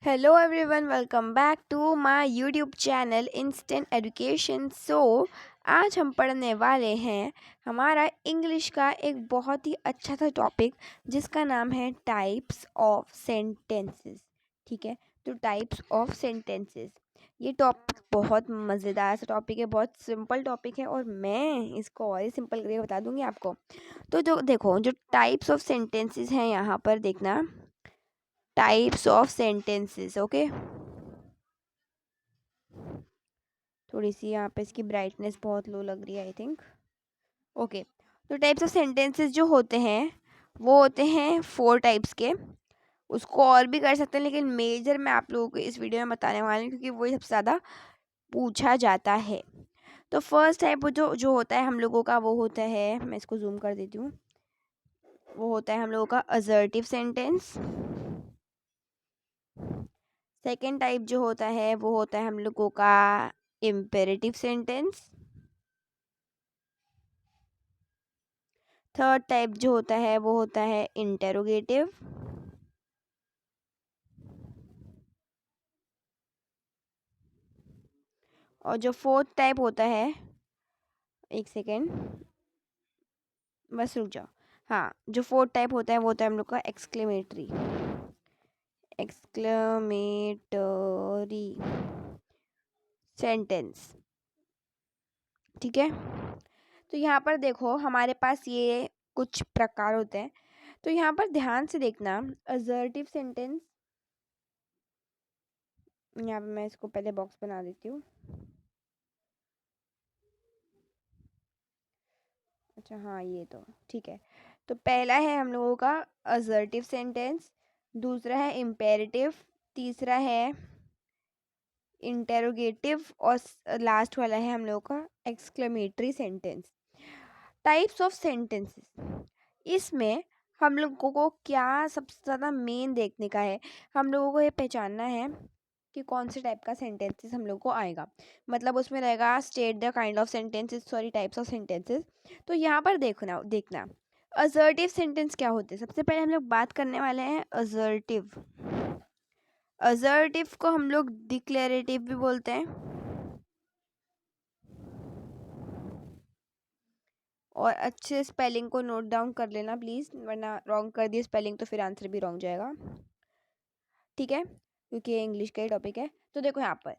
Hello everyone, welcome back to my YouTube channel Instant Education. आज हम पढ़ने वाले हैं हमारा इंग्लिश का एक बहुत ही अच्छा सा टॉपिक जिसका नाम है टाइप्स ऑफ सेंटेंसेस। ठीक है, तो टाइप्स ऑफ सेंटेंसेस ये टॉपिक बहुत मज़ेदार सा टॉपिक है, बहुत सिंपल टॉपिक है और मैं इसको और ही सिंपल करके बता दूंगी आपको। तो जो देखो, जो टाइप्स ऑफ सेंटेंसेस हैं यहाँ पर देखना, टाइप्स ऑफ सेंटेंसेस। ओके, थोड़ी सी यहाँ पे इसकी ब्राइटनेस बहुत लो लग रही है आई थिंक। ओके, तो टाइप्स ऑफ सेंटेंसेस जो होते हैं वो होते हैं 4 टाइप्स के। उसको और भी कर सकते हैं लेकिन मेजर मैं आप लोगों को इस वीडियो में बताने वाली हूँ क्योंकि वही सबसे ज़्यादा पूछा जाता है। तो फर्स्ट टाइप जो जो होता है हम लोगों का, वो होता है, मैं इसको जूम कर देती हूँ, वो होता है हम लोगों का असर्टिव सेंटेंस। सेकेंड टाइप जो होता है वो होता है हम लोगों का इम्पेरेटिव सेंटेंस। थर्ड टाइप जो होता है वो होता है इंटेरोगेटिव। और जो फोर्थ टाइप होता है, एक सेकेंड बस रुक जाओ, हाँ, जो फोर्थ टाइप होता है वो होता है हम लोग का एक्सक्लेमेटरी एक्सक्लेमेटरी सेंटेंस। ठीक है, तो यहाँ पर देखो हमारे पास ये कुछ प्रकार होते हैं, तो यहाँ पर ध्यान से देखना। असर्टिव सेंटेंस, यहाँ पे मैं इसको पहले बॉक्स बना देती हूँ। अच्छा हाँ, ये तो ठीक है। तो पहला है हम लोगों का असर्टिव सेंटेंस, दूसरा है इम्पेरेटिव, तीसरा है इंटेरोगेटिव और लास्ट वाला है हम लोगों का exclamatory sentence. Types of sentences, इसमें हम लोगों को क्या सबसे ज़्यादा मेन देखने का है, हम लोगों को ये पहचानना है कि कौन से टाइप का सेंटेंसेस हम लोग को आएगा। मतलब उसमें रहेगा state the kind of sentences, sorry types of sentences. तो यहाँ पर देखना देखना असर्टिव सेंटेंस क्या होते हैं। सबसे पहले हम लोग बात करने वाले हैं असर्टिव। असर्टिव को हम लोग डिक्लेरेटिव भी बोलते हैं, और अच्छे स्पेलिंग को नोट डाउन कर लेना प्लीज़, वरना रॉन्ग कर दिए स्पेलिंग तो फिर आंसर भी रॉन्ग जाएगा। ठीक है, क्योंकि ये इंग्लिश का ही टॉपिक है। तो देखो यहाँ पर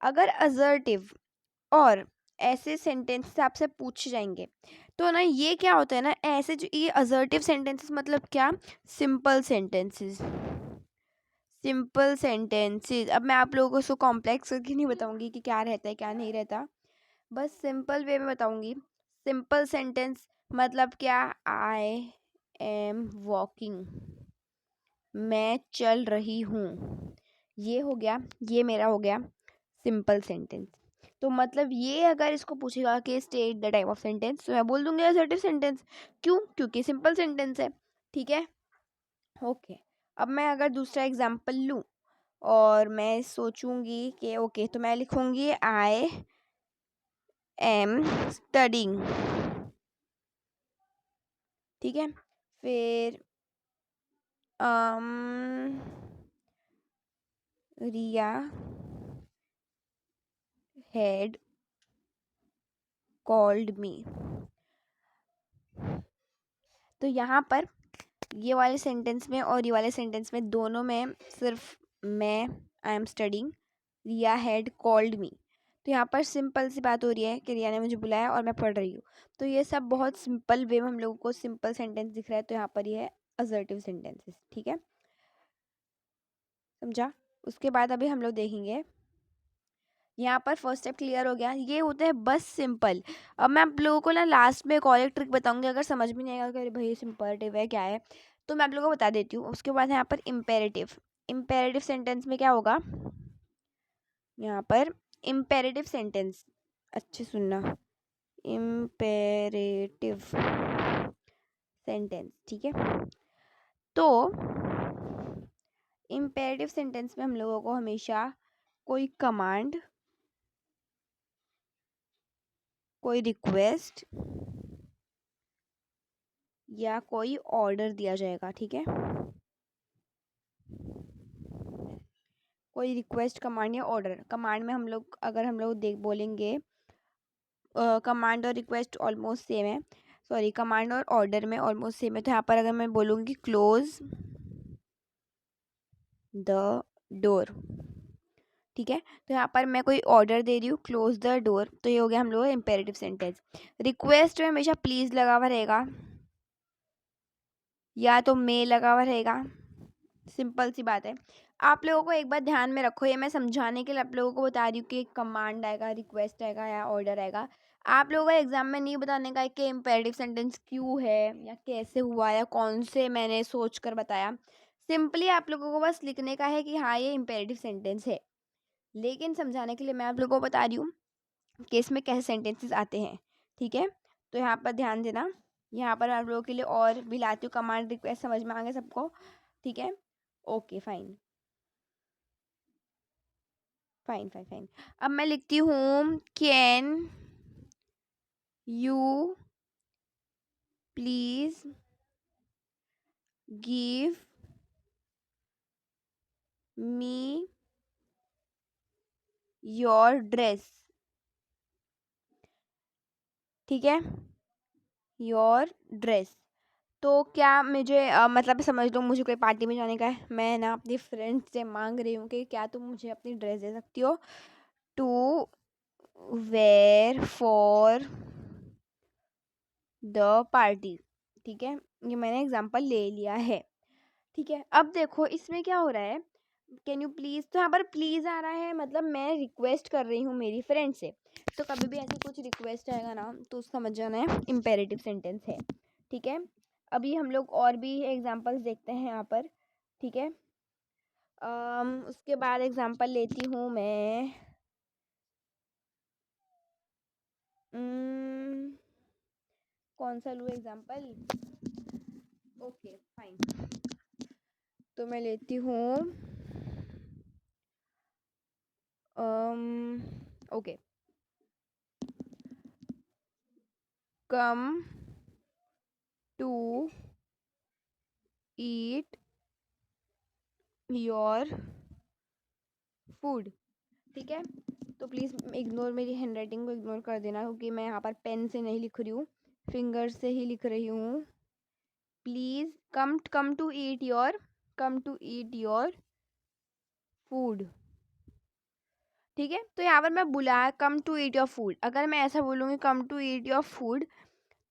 अगर असर्टिव और ऐसे सेंटेंसेस आपसे पूछे जाएंगे तो ना ये क्या होता है ना, ऐसे जो ये असर्टिव सेंटेंसेस मतलब क्या, सिंपल सेंटेंसेस। सिंपल सेंटेंसेस, अब मैं आप लोगों को उसको कॉम्प्लेक्स करके नहीं बताऊंगी कि क्या रहता है क्या नहीं रहता, बस सिंपल वे में बताऊंगी। सिंपल सेंटेंस मतलब क्या, आई एम वॉकिंग, मैं चल रही हूँ, ये हो गया, ये मेरा हो गया सिंपल सेंटेंस। तो मतलब ये अगर इसको पूछेगा कि state the type of sentence, तो मैं बोल दूंगी असर्टिव सेंटेंस। क्यों? क्योंकि सिंपल सेंटेंस है। ठीक है, ओके। अब मैं अगर दूसरा एग्जांपल लूँ और मैं सोचूंगी कि ओके, तो मैं लिखूंगी आई एम स्टडिंग। ठीक है, फिर रिया हैड कॉल्ड मी। तो यहाँ पर ये वाले सेंटेंस में और ये वाले सेंटेंस में दोनों में सिर्फ मैं, I am studying, Riya had called me. तो यहाँ पर सिंपल सी बात हो रही है कि रिया ने मुझे बुलाया और मैं पढ़ रही हूँ। तो ये सब बहुत सिंपल वे में हम लोगों को सिंपल सेंटेंस दिख रहा है, तो यहाँ पर ये है असर्टिव सेंटेंसेस। ठीक है, समझा? उसके बाद अभी हम लोग देखेंगे, यहाँ पर फर्स्ट स्टेप क्लियर हो गया, ये होते हैं बस सिंपल। अब मैं आप लोगों को ना लास्ट में एक और एक ट्रिक बताऊंगी, अगर समझ में नहीं आएगा कि अरे भाई सिंपलिटिव है क्या है, तो मैं आप लोगों को बता देती हूँ। उसके बाद है यहाँ पर इम्पेरेटिव। इम्पेरेटिव सेंटेंस में क्या होगा, यहाँ पर इम्पेरेटिव सेंटेंस, अच्छे सुनना, इम्पेरेटिव सेंटेंस। ठीक है, तो इम्पेरेटिव सेंटेंस में हम लोगों को हमेशा कोई कमांड, कोई रिक्वेस्ट या कोई ऑर्डर दिया जाएगा। ठीक है, कोई रिक्वेस्ट, कमांड या ऑर्डर। कमांड में हम लोग अगर हम लोग देख बोलेंगे, कमांड और रिक्वेस्ट ऑलमोस्ट सेम है, सॉरी कमांड और ऑर्डर में ऑलमोस्ट सेम है। तो यहाँ पर अगर मैं बोलूँगी क्लोज द डोर, ठीक है, तो यहाँ पर मैं कोई ऑर्डर दे रही हूँ, क्लोज द डोर, तो ये हो गया हम लोग इम्पेरेटिव सेंटेंस। रिक्वेस्ट में हमेशा प्लीज़ लगा हुआ रहेगा या तो मे लगा हुआ रहेगा, सिंपल सी बात है। आप लोगों को एक बार ध्यान में रखो, ये मैं समझाने के लिए आप लोगों को बता रही हूँ कि कमांड आएगा, रिक्वेस्ट आएगा या ऑर्डर आएगा। आप लोगों को एग्जाम में नहीं बताने का है कि इम्पेरेटिव सेंटेंस क्यों है या कैसे हुआ या कौन से मैंने सोच कर बताया। सिंपली आप लोगों को बस लिखने का है कि हाँ ये इम्पेरेटिव सेंटेंस है, लेकिन समझाने के लिए मैं आप लोगों को बता रही हूँ कि इसमें कैसे सेंटेंसेस आते हैं, ठीक है। तो यहाँ पर ध्यान देना, यहाँ पर आप लोगों के लिए और भी लाती हूँ। कमांड रिक्वेस्ट समझ में आ गया सबको, ठीक है, okay fine fine fine fine. अब मैं लिखती हूँ can you please give me your dress, ठीक है, योर ड्रेस। तो क्या मुझे मतलब समझ लो मुझे कोई पार्टी में जाने का है, मैं ना अपनी फ्रेंड से मांग रही हूँ कि क्या तुम मुझे अपनी ड्रेस दे सकती हो to wear for the party, ठीक है, ये मैंने एग्जांपल ले लिया है, ठीक है। अब देखो इसमें क्या हो रहा है, कैन यू प्लीज़, तो यहाँ पर प्लीज़ आ रहा है, मतलब मैं रिक्वेस्ट कर रही हूँ मेरी फ्रेंड से। तो कभी भी ऐसे कुछ रिक्वेस्ट आएगा ना तो समझ जाना है इम्पेरेटिव सेंटेंस है, ठीक है। अभी हम लोग और भी एग्जांपल्स देखते हैं यहाँ पर, ठीक है। उसके बाद एग्जांपल लेती हूँ मैं, कौन सा लूँ एग्जांपल, ओके फाइन, तो मैं लेती हूँ okay, come to eat your food, ठीक है। तो प्लीज़ इग्नोर, मेरी हैंड राइटिंग को इग्नोर कर देना क्योंकि मैं यहाँ पर पेन से नहीं लिख रही हूँ, फिंगर से ही लिख रही हूँ। Please come to eat your, come to eat your food, ठीक है। तो यहाँ पर मैं बुलाया come to eat your food, अगर मैं ऐसा बोलूँगी come to eat your food,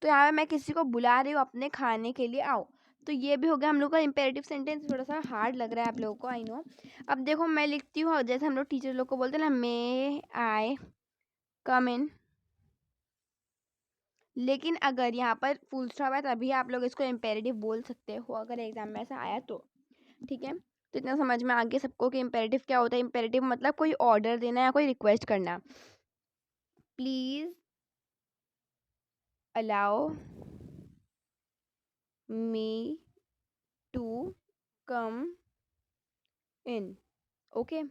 तो यहाँ पर मैं किसी को बुला रही हूँ अपने खाने के लिए, आओ। तो ये भी हो गया हम लोग का इम्पेरेटिव सेंटेंस। थोड़ा सा हार्ड लग रहा है आप लोगों को, आई नो। अब देखो मैं लिखती हूँ, जैसे हम लोग टीचर लोग को बोलते हैं ना, मे आई कम इन, लेकिन अगर यहाँ पर फुल स्टॉप है तभी आप लोग इसको इम्पेरेटिव बोल सकते हो, अगर एग्जाम में ऐसा आया तो, ठीक है। तो इतना समझ में आ गया सबको कि इम्पेरेटिव क्या होता है। इम्पेरेटिव मतलब कोई ऑर्डर देना या कोई रिक्वेस्ट करना। Please allow me to come in, okay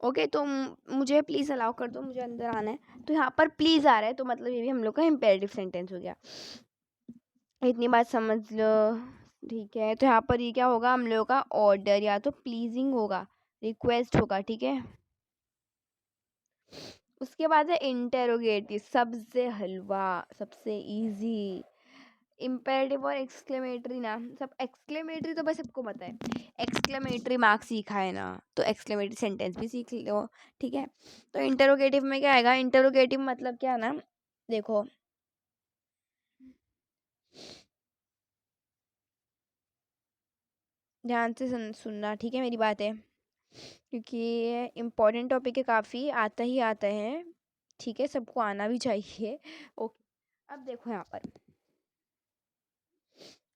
okay. तो मुझे प्लीज़ अलाउ कर दो, मुझे अंदर आना है। तो यहाँ पर प्लीज़ आ रहा है तो मतलब ये भी हम लोग का इम्पेरेटिव सेंटेंस हो गया। इतनी बात समझ लो, ठीक है। तो यहाँ पर ये क्या होगा, हम लोगों का ऑर्डर या तो प्लीजिंग होगा, रिक्वेस्ट होगा, ठीक है। उसके बाद है इंटेरोगेटिव, सबसे हलवा, सबसे इजी। इम्पेरेटिव और एक्सक्लेमेटरी ना, सब एक्सक्लेमेटरी तो बस सबको पता है, एक्सक्लेमेटरी मार्क सीखा है ना, तो एक्सक्लेमेटरी सेंटेंस भी सीख लो, ठीक है। तो इंटेरोगेटिव में क्या आएगा, इंटेरोगेटिव मतलब क्या ना, देखो ध्यान से सुनना, ठीक है मेरी बात है, क्योंकि ये इम्पोर्टेंट टॉपिक है, काफ़ी आता ही आता है, ठीक है, सबको आना भी चाहिए, ओके। अब देखो यहाँ पर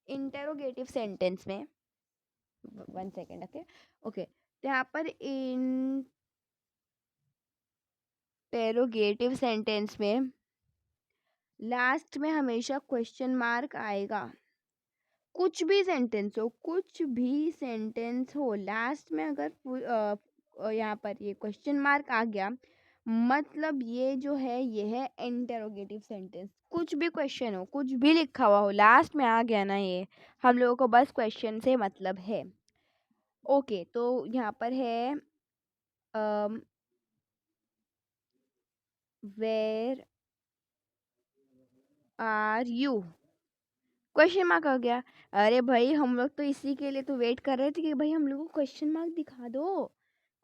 इंटेरोगेटिव सेंटेंस में, वन सेकेंड, ओके ओके। तो यहाँ पर इंटेरोगेटिव सेंटेंस में लास्ट में हमेशा क्वेश्चन मार्क आएगा। कुछ भी सेंटेंस हो, कुछ भी सेंटेंस हो, लास्ट में अगर यहाँ पर ये क्वेश्चन मार्क आ गया, मतलब ये जो है ये है इंटेरोगेटिव सेंटेंस। कुछ भी क्वेश्चन हो, कुछ भी लिखा हुआ हो, लास्ट में आ गया ना ये, हम लोगों को बस क्वेश्चन से मतलब है। ओके, तो यहाँ पर है where are you, question mark आ गया। अरे भाई हम लोग तो इसी के लिए तो वेट कर रहे थे कि भाई हम लोग को क्वेश्चन मार्क दिखा दो।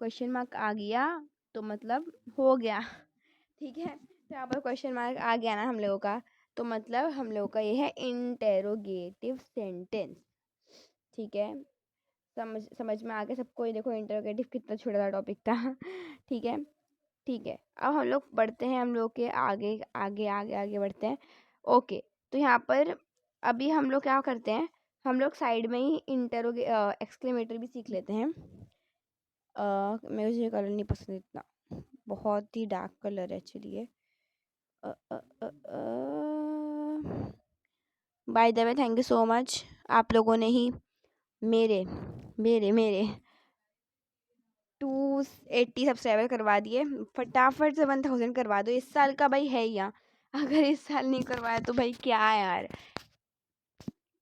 क्वेश्चन मार्क आ गया तो मतलब हो गया। ठीक है, तो यहाँ पर क्वेश्चन मार्क आ गया ना हम लोगों का, तो मतलब हम लोगों का ये है इंटेरोगेटिव सेंटेंस। ठीक है, समझ समझ में आ गया सबको। ये देखो इंटेरोगेटिव कितना छोटा सा टॉपिक था। ठीक है, ठीक है, अब हम लोग बढ़ते हैं, हम लोग के आगे आगे आगे आगे बढ़ते हैं। ओके, तो यहाँ पर अभी हम लोग क्या करते हैं, हम लोग साइड में ही एक्सक्लेमेटरी भी सीख लेते हैं। मुझे कलर नहीं पसंद इतना, बहुत ही डार्क कलर है। चलिए, by the way thank you so much, आप लोगों ने ही मेरे मेरे मेरे 280 सब्सक्राइबर करवा दिए। फटाफट से 1000 करवा दो, इस साल का भाई है ही यहाँ। अगर इस साल नहीं करवाया तो भाई क्या है यार।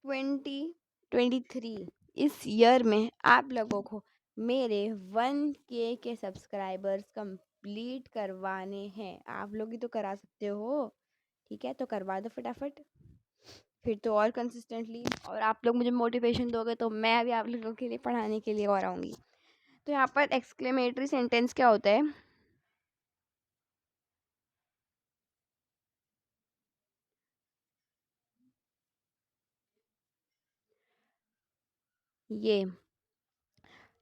2023 इस ईयर में आप लोगों को मेरे 1K के सब्सक्राइबर्स कंप्लीट करवाने हैं। आप लोग ही तो करा सकते हो, ठीक है, तो करवा दो फटाफट, फिर तो और कंसिस्टेंटली। और आप लोग मुझे मोटिवेशन दोगे तो मैं भी आप लोगों के लिए पढ़ाने के लिए और आऊँगी। तो यहाँ पर एक्सक्लेमेटरी सेंटेंस क्या होता है, ये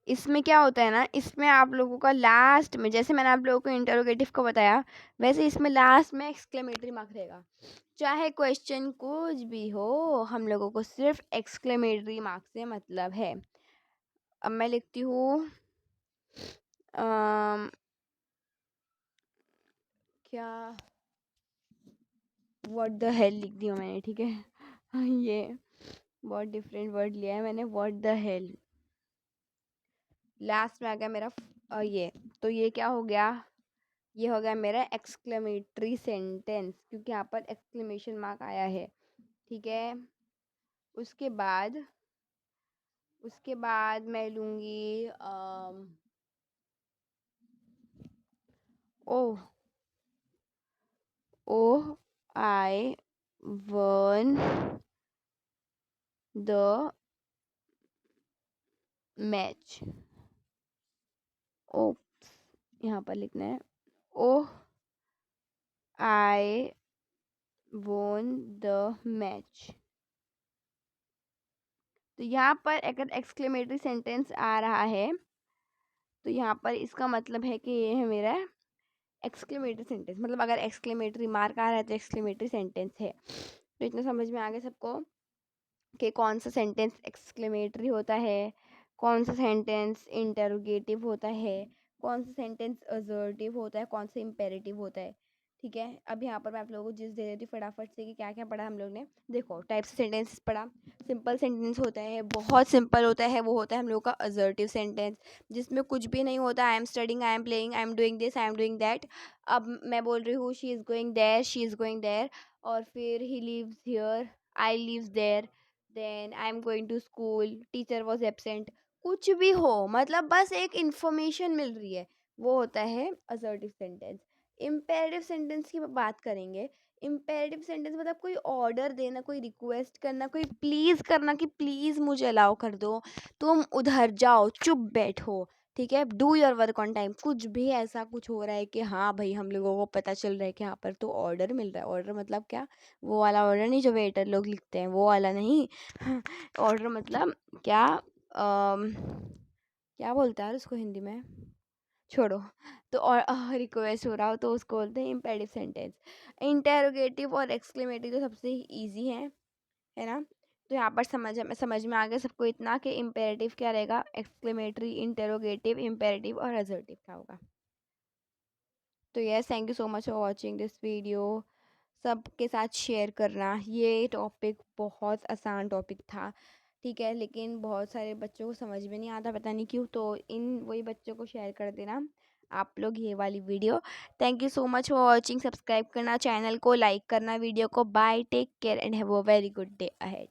इसमें क्या होता है ना, इसमें आप लोगों का लास्ट में, जैसे मैंने आप लोगों को इंटरोगेटिव को बताया, वैसे इसमें लास्ट में एक्सक्लेमेटरी मार्क रहेगा। चाहे क्वेश्चन कुछ भी हो, हम लोगों को सिर्फ एक्सक्लेमेटरी मार्क से मतलब है। अब मैं लिखती हूँ क्या, व्हाट द हेल लिख दिया मैंने, ठीक है। ये बहुत डिफरेंट वर्ड लिया है मैंने, व्हाट द हेल। लास्ट में आ गया मेरा ये, तो ये क्या हो गया, ये हो गया मेरा एक्सक्लेमेटरी सेंटेंस, क्योंकि यहाँ पर एक्सक्लेमेशन मार्क आया है। ठीक है, उसके बाद मैं लूँगी ओ ओ आई वन द मैच। ओ, यहाँ पर लिखना है ओ आई वोन द मैच। तो यहाँ पर अगर एक्सक्लेमेटरी सेंटेंस आ रहा है तो यहाँ पर इसका मतलब है कि ये है मेरा एक्सक्लेमेटरी सेंटेंस। मतलब अगर एक्सक्लेमेटरी मार्क आ रहा है तो एक्सक्लेमेटरी सेंटेंस है। तो इतना समझ में आ गया सबको कि कौन सा सेंटेंस एक्सक्लेमेटरी होता है, कौन सा सेंटेंस इंटरोगेटिव होता है, कौन सा सेंटेंस असर्टिव होता है, कौन सा इम्पेरेटिव होता है। ठीक है, अब यहाँ पर मैं आप लोगों को जिस दे देती हूँ फटाफट से कि क्या क्या पढ़ा हम लोग ने। देखो टाइप्स ऑफ सेंटेंस पढ़ा, सिंपल सेंटेंस होता है, बहुत सिंपल होता है, वो होता है हम लोग का असर्टिव सेंटेंस, जिसमें कुछ भी नहीं होता। I am studying, I am playing, I am doing this, I am doing that. अब मैं बोल रही हूँ she is going there, she is going there, और फिर he lives here, I lives there, then I am going to school, teacher was absent. कुछ भी हो, मतलब बस एक इंफॉर्मेशन मिल रही है, वो होता है असर्टिव सेंटेंस। इम्पेरेटिव सेंटेंस की बात करेंगे। इम्पेरेटिव सेंटेंस मतलब कोई ऑर्डर देना, कोई रिक्वेस्ट करना, कोई प्लीज़ करना कि प्लीज़ मुझे अलाउ कर दो, तुम उधर जाओ, चुप बैठो, ठीक है, do your work on time. कुछ भी ऐसा कुछ हो रहा है कि हाँ भाई हम लोगों को पता चल रहा है कि यहाँ पर तो ऑर्डर मिल रहा है। ऑर्डर मतलब क्या, वो वाला ऑर्डर नहीं जो वेटर लोग लिखते हैं, वो वाला नहीं। ऑर्डर मतलब क्या, क्या बोलते हैं यार उसको हिंदी में, छोड़ो। तो और रिक्वेस्ट हो रहा हो तो उसको बोलते हैं इम्पेरेटिव सेंटेंस। इंटेरोगेटिव और एक्सक्लेमेटिव तो सबसे ईजी है ना। तो यहाँ पर समझ में आ गया सबको इतना कि इम्पेरेटिव क्या रहेगा, एक्सक्लेमेटरी, इंटेरोगेटिव, इम्पेरेटिव और असर्टिव क्या होगा। तो yes, thank you so much for watching this video. सबके साथ शेयर करना। ये टॉपिक बहुत आसान टॉपिक था, ठीक है, लेकिन बहुत सारे बच्चों को समझ में नहीं आता, पता नहीं क्यों। तो इन वही बच्चों को शेयर कर देना आप लोग ये वाली video. Thank you so much for watching. Subscribe करना चैनल को, लाइक करना वीडियो को। Bye, take care and have a very good day ahead.